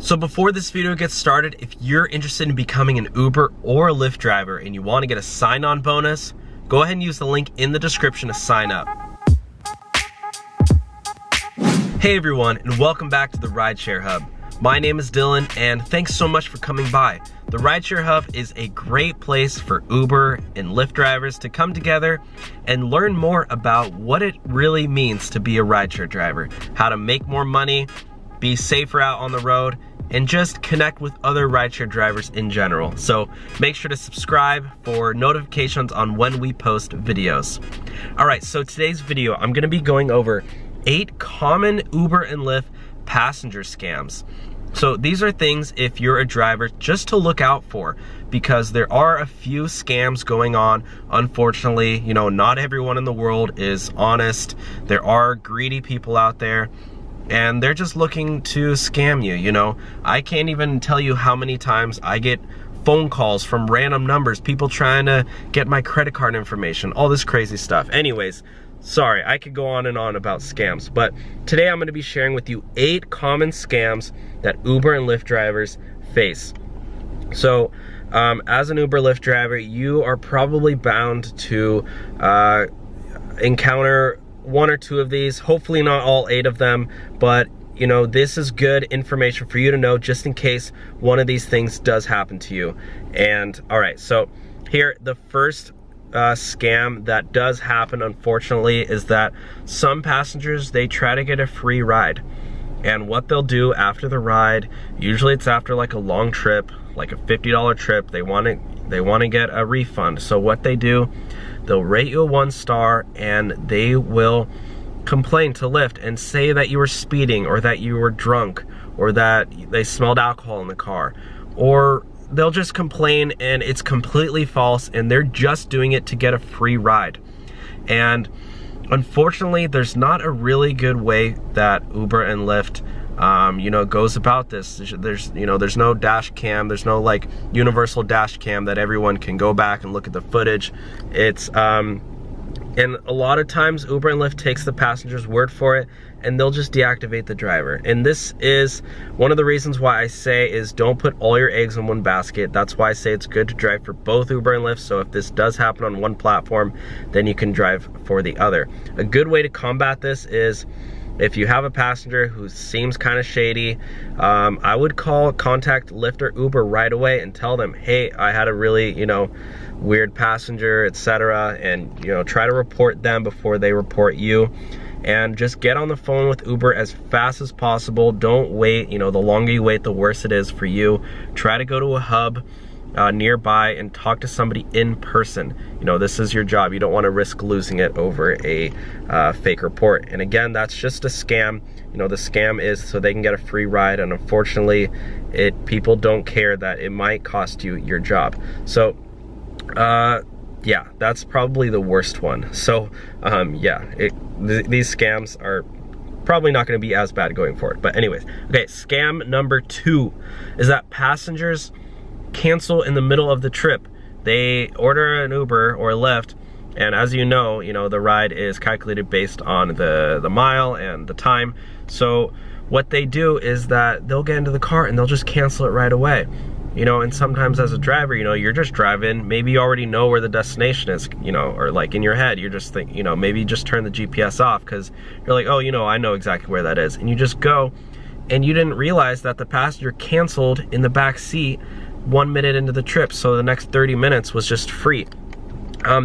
So before this video gets started, if you're interested in becoming an Uber or a Lyft driver and you want to get a sign-on bonus, go ahead and use the link in the description to sign up. Hey everyone, and welcome back to the Rideshare Hub. My name is Dylan, and thanks so much for coming by. The Rideshare Hub is a great place for Uber and Lyft drivers to come together and learn more about what it really means to be a rideshare driver, how to make more money, be safer out on the road, and just connect with other rideshare drivers in general. So make sure to subscribe for notifications on when we post videos. All right, so today's video, I'm gonna be going over 8 common Uber and Lyft passenger scams. So these are things, if you're a driver, just to look out for, because there are a few scams going on. Unfortunately, you know, not everyone in the world is honest. There are greedy people out there, and they're just looking to scam you, you know. I can't even tell you how many times I get phone calls from random numbers, people trying to get my credit card information, all this crazy stuff. Anyways, sorry, I could go on and on about scams, but today I'm gonna be sharing with you 8 common scams that Uber and Lyft drivers face. So, as an Uber Lyft driver, you are probably bound to encounter 1 or 2 of these, hopefully not all 8 of them, but you know, this is good information for you to know just in case one of these things does happen to you. And all right, so here, the first scam that does happen, unfortunately, is that some passengers, they try to get a free ride. And what they'll do after the ride, usually it's after like a long trip, like a $50 trip, they want to get a refund. So what they do, they'll rate you a 1 star and they will complain to Lyft and say that you were speeding, or that you were drunk, or that they smelled alcohol in the car, or they'll just complain and it's completely false and they're just doing it to get a free ride. And unfortunately, there's not a really good way that Uber and Lyft you know, goes about this. There's no dash cam, there's no like universal dash cam that everyone can go back and look at the footage. It's and a lot of times Uber and Lyft takes the passenger's word for it and they'll just deactivate the driver. And this is one of the reasons why I say is don't put all your eggs in one basket. That's why I say it's good to drive for both Uber and Lyft. So if this does happen on one platform, then you can drive for the other. A good way to combat this is, if you have a passenger who seems kind of shady, I would contact Lyft or Uber right away and tell them, hey, I had a really, you know, weird passenger, etc. And, you know, try to report them before they report you. And just get on the phone with Uber as fast as possible. Don't wait, you know, the longer you wait, the worse it is for you. Try to go to a hub nearby and talk to somebody in person. You know, this is your job. You don't want to risk losing it over a fake report. And again, that's just a scam. You know, the scam is so they can get a free ride, and unfortunately, people don't care that it might cost you your job. So, yeah, that's probably the worst one. So, yeah, these scams are probably not going to be as bad going forward. But anyways, okay, scam number 2 is that passengers cancel in the middle of the trip. They order an Uber or a Lyft, and as you know, the ride is calculated based on the mile and the time. So what they do is that they'll get into the car and they'll just cancel it right away. You know, and sometimes as a driver, you know, you're just driving, maybe you already know where the destination is, you know, or like in your head, you're just thinking, you know, maybe you just turn the GPS off because you're like, oh, you know, I know exactly where that is. And you just go, and you didn't realize that the passenger canceled in the back seat 1 minute into the trip, so the next 30 minutes was just free.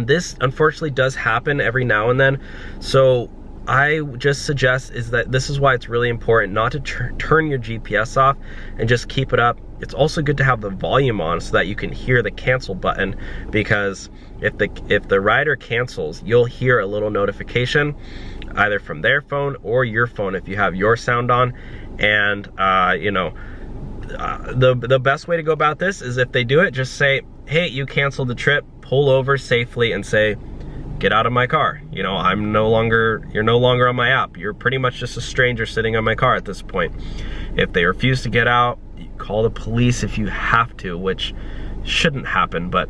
This unfortunately does happen every now and then, so I just suggest is that this is why it's really important not to turn your GPS off and just keep it up. It's also good to have the volume on so that you can hear the cancel button, because if the rider cancels, you'll hear a little notification either from their phone or your phone if you have your sound on. And you know, the best way to go about this is if they do it, just say, hey, you canceled the trip, pull over safely and say, get out of my car. You know, you're no longer on my app. You're pretty much just a stranger sitting on my car at this point. If they refuse to get out, you call the police if you have to, which shouldn't happen. But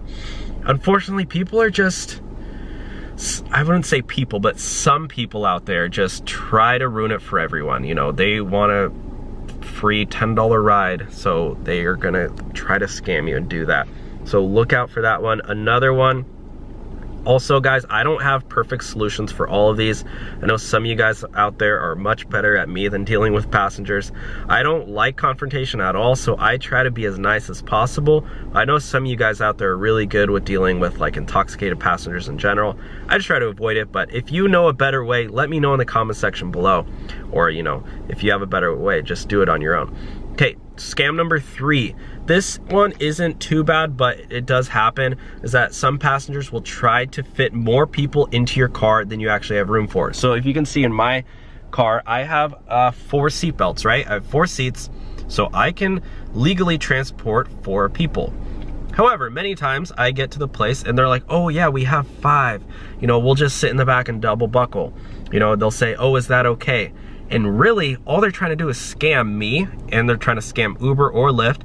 unfortunately, people are just, I wouldn't say people, but some people out there just try to ruin it for everyone. You know, they want to free $10 ride. So they are gonna try to scam you and do that. So look out for that one. Another one, also guys, I don't have perfect solutions for all of these. I know some of you guys out there are much better at me than dealing with passengers. I don't like confrontation at all, so I try to be as nice as possible. I know some of you guys out there are really good with dealing with like intoxicated passengers in general. I just try to avoid it, but if you know a better way, let me know in the comment section below. Or, you know, if you have a better way, just do it on your own. Okay, scam number 3. This one isn't too bad, but it does happen, is that some passengers will try to fit more people into your car than you actually have room for. So if you can see in my car, I have 4 seat belts, right? I have 4 seats, so I can legally transport 4 people. However, many times I get to the place and they're like, oh yeah, we have 5. You know, we'll just sit in the back and double buckle. You know, they'll say, oh, is that okay? And really, all they're trying to do is scam me, and they're trying to scam Uber or Lyft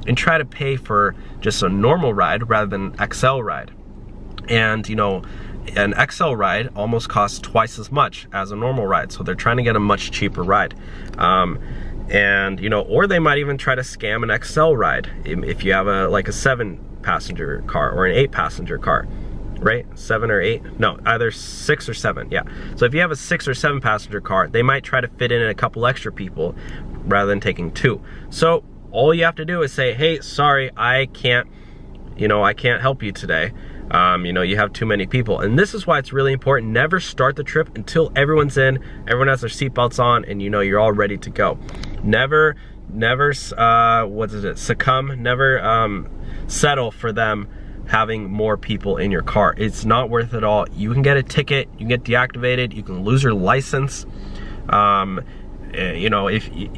and try to pay for just a normal ride rather than XL ride. And you know, an XL ride almost costs twice as much as a normal ride, so they're trying to get a much cheaper ride. And you know, or they might even try to scam an XL ride if you have like a 7-passenger car or an 8-passenger car. Right? 7 or 8? No, either 6 or 7, yeah. So if you have a 6 or 7 passenger car, they might try to fit in a couple extra people rather than taking 2. So all you have to do is say, hey, sorry, I can't help you today. You know, you have too many people. And this is why it's really important. Never start the trip until everyone's in, everyone has their seatbelts on, and you know you're all ready to go. Never succumb, never settle for them having more people in your car. It's not worth it all. You can get a ticket, you can get deactivated, you can lose your license. You know,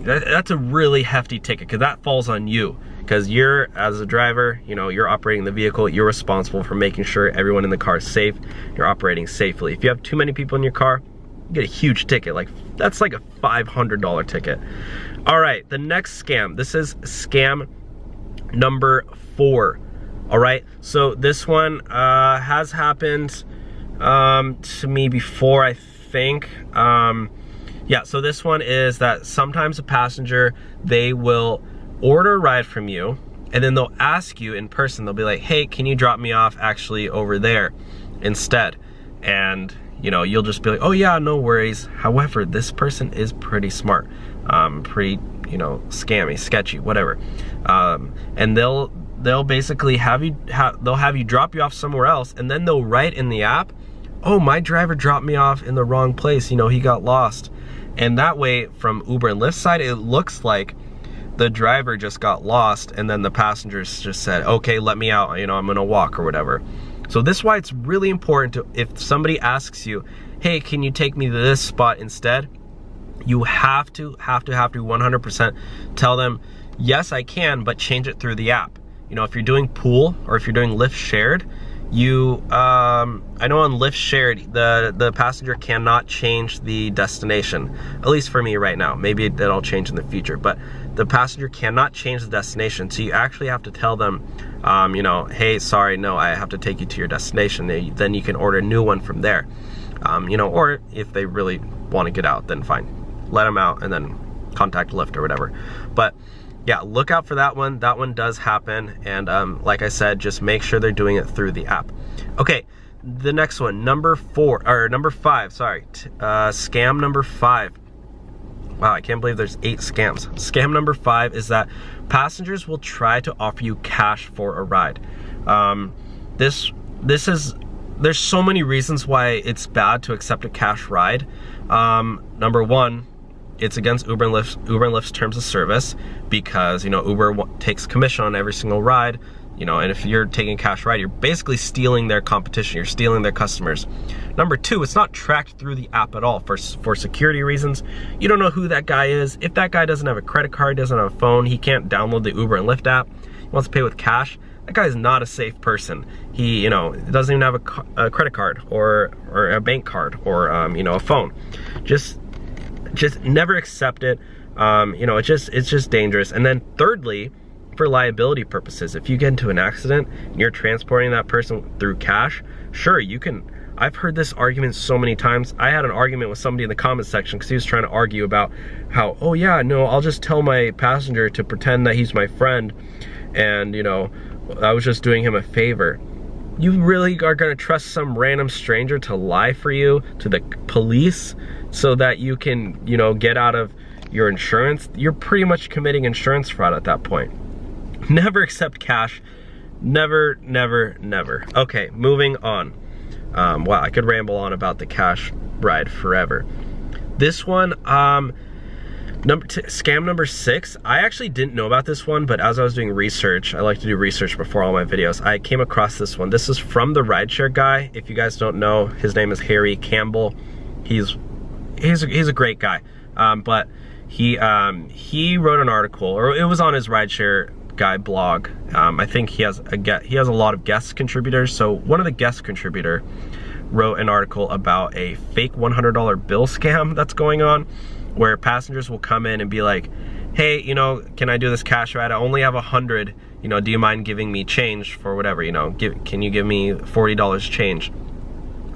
that's a really hefty ticket, because that falls on you, because you're, as a driver, you know, you're operating the vehicle, you're responsible for making sure everyone in the car is safe, you're operating safely. If you have too many people in your car, you get a huge ticket. Like, that's like a $500 ticket. All right, the next scam. This is scam number 4. All right, so this one has happened to me before, I think. Yeah, so this one is that sometimes a passenger, they will order a ride from you, and then they'll ask you in person. They'll be like, hey, can you drop me off actually over there instead? And you know, you'll just be like, oh yeah, no worries. However, this person is pretty smart, pretty, you know, scammy, sketchy, whatever. And they'll basically have you drop you off somewhere else, and then they'll write in the app, oh, my driver dropped me off in the wrong place, you know, he got lost. And that way, from Uber and Lyft side, it looks like the driver just got lost, and then the passengers just said, okay, let me out, you know, I'm gonna walk or whatever. So this is why it's really important to, if somebody asks you, hey, can you take me to this spot instead? You have to 100% tell them, yes, I can, but change it through the app. You know, if you're doing pool or if you're doing Lyft shared, I know on Lyft shared, the passenger cannot change the destination, at least for me right now. Maybe that'll change in the future, but the passenger cannot change the destination. So you actually have to tell them, you know, hey, sorry, no, I have to take you to your destination. Then you can order a new one from there. You know, or if they really want to get out, then fine, let them out and then contact Lyft or whatever. But yeah, look out for that one. That one does happen. And like I said, just make sure they're doing it through the app. Okay, the next one, number 5, sorry. Scam number 5. Wow, I can't believe there's 8 scams. Scam number 5 is that passengers will try to offer you cash for a ride. There's so many reasons why it's bad to accept a cash ride. Number 1, it's against Uber and Lyft's terms of service, because, you know, Uber takes commission on every single ride, you know, and if you're taking a cash ride, you're basically stealing their competition, you're stealing their customers. Number 2, it's not tracked through the app at all for security reasons. You don't know who that guy is. If that guy doesn't have a credit card, doesn't have a phone, he can't download the Uber and Lyft app, he wants to pay with cash, that guy's not a safe person. He, you know, doesn't even have a credit card or a bank card or, you know, a phone. Just never accept it. You know, it's just dangerous. And then thirdly, for liability purposes, if you get into an accident and you're transporting that person through cash, sure, you can I've heard this argument so many times. I had an argument with somebody in the comment section because he was trying to argue about how, oh yeah, no, I'll just tell my passenger to pretend that he's my friend, and you know, I was just doing him a favor. You really are gonna trust some random stranger to lie for you to the police so that you can, you know, get out of your insurance? You're pretty much committing insurance fraud at that point. Never accept cash. Never, never, never. Okay, moving on. Wow, I could ramble on about the cash ride forever. This one, scam number 6. I actually didn't know about this one, but as I was doing research, I like to do research before all my videos, I came across this one. This is from the rideshare guy. If you guys don't know, his name is Harry Campbell. He's a great guy, but he wrote an article, or it was on his rideshare guy blog. I think he has a lot of guest contributors. So one of the guest contributor wrote an article about a fake $100 bill scam that's going on, where passengers will come in and be like, hey, you know, can I do this cash ride? I only have 100, you know, do you mind giving me change for whatever, you know, can you give me $40 change?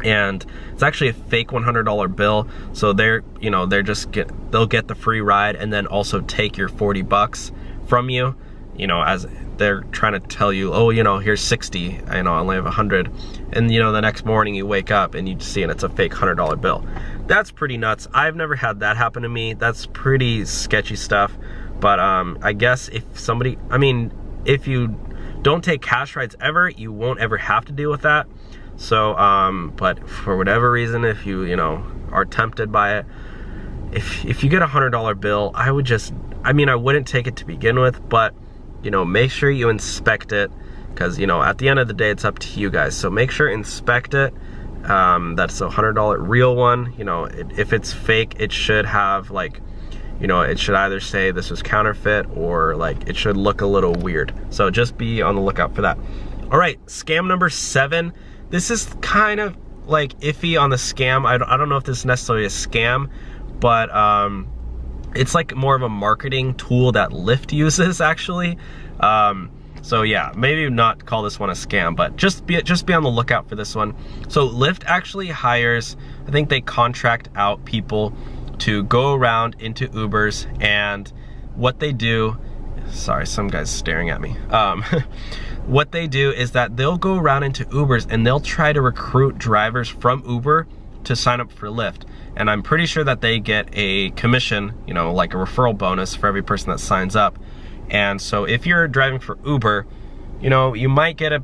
And it's actually a fake $100 bill. So they'll get the free ride and then also take your 40 bucks from you, you know, as they're trying to tell you, oh, you know, here's 60, I know I only have 100. And you know, the next morning you wake up and you see, and it's a fake $100 bill. That's pretty nuts. I've never had that happen to me. That's pretty sketchy stuff. But I guess if somebody, I mean, if you don't take cash rides ever, you won't ever have to deal with that. So, but for whatever reason, if you know, are tempted by it, if you get a $100 bill, I wouldn't take it to begin with, but you know, make sure you inspect it, because you know, at the end of the day, it's up to you guys. So make sure inspect it. That's a $100 real one. You know, if it's fake, it should have like, you know, it should either say this was counterfeit or like it should look a little weird. So just be on the lookout for that. All right, scam number 7. This is kind of like iffy on the scam. I don't know if this is necessarily a scam, but it's like more of a marketing tool that Lyft uses actually. So yeah, maybe not call this one a scam, but just be on the lookout for this one. So Lyft actually hires, I think they contract out people to go around into Ubers, and what they do, sorry, some guy's staring at me. What they do is that they'll go around into Ubers and they'll try to recruit drivers from Uber to sign up for Lyft. And I'm pretty sure that they get a commission, you know, like a referral bonus for every person that signs up. And so if you're driving for Uber, you know, you might get a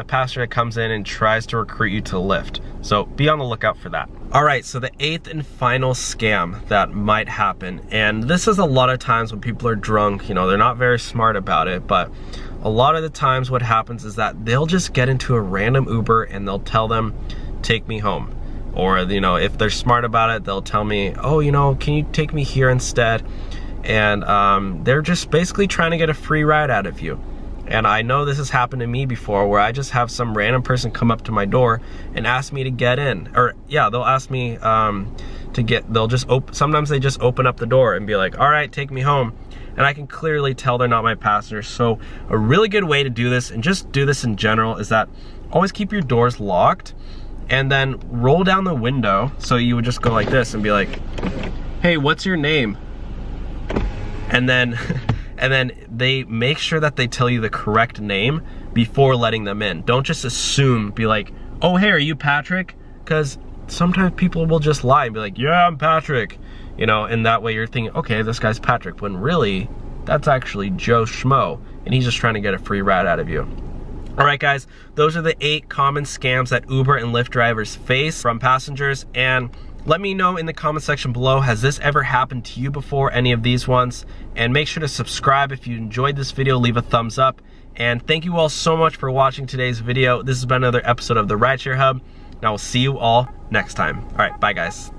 passenger that comes in and tries to recruit you to Lyft. So be on the lookout for that. All right, so the 8th and final scam that might happen, and this is a lot of times when people are drunk, you know, they're not very smart about it, but a lot of the times what happens is that they'll just get into a random Uber and they'll tell them, take me home. Or, you know, if they're smart about it, they'll tell me, oh, you know, can you take me here instead? And they're just basically trying to get a free ride out of you. And I know this has happened to me before, where I just have some random person come up to my door and ask me to get in. Or yeah, they'll ask me sometimes they just open up the door and be like, all right, take me home. And I can clearly tell they're not my passenger. So a really good way to do this, and just do this in general, is that always keep your doors locked and then roll down the window. So you would just go like this and be like, hey, what's your name? And then and then they make sure that they tell you the correct name before letting them in. Don't just assume, be like, oh, hey, are you Patrick? Because sometimes people will just lie and be like, yeah, I'm Patrick. You know, and that way you're thinking, okay, this guy's Patrick, when really, that's actually Joe Schmo, and he's just trying to get a free ride out of you. All right, guys, those are the 8 common scams that Uber and Lyft drivers face from passengers. And let me know in the comment section below, has this ever happened to you before, any of these ones? And make sure to subscribe if you enjoyed this video, leave a thumbs up. And thank you all so much for watching today's video. This has been another episode of the Rideshare Hub, and I will see you all next time. All right, bye guys.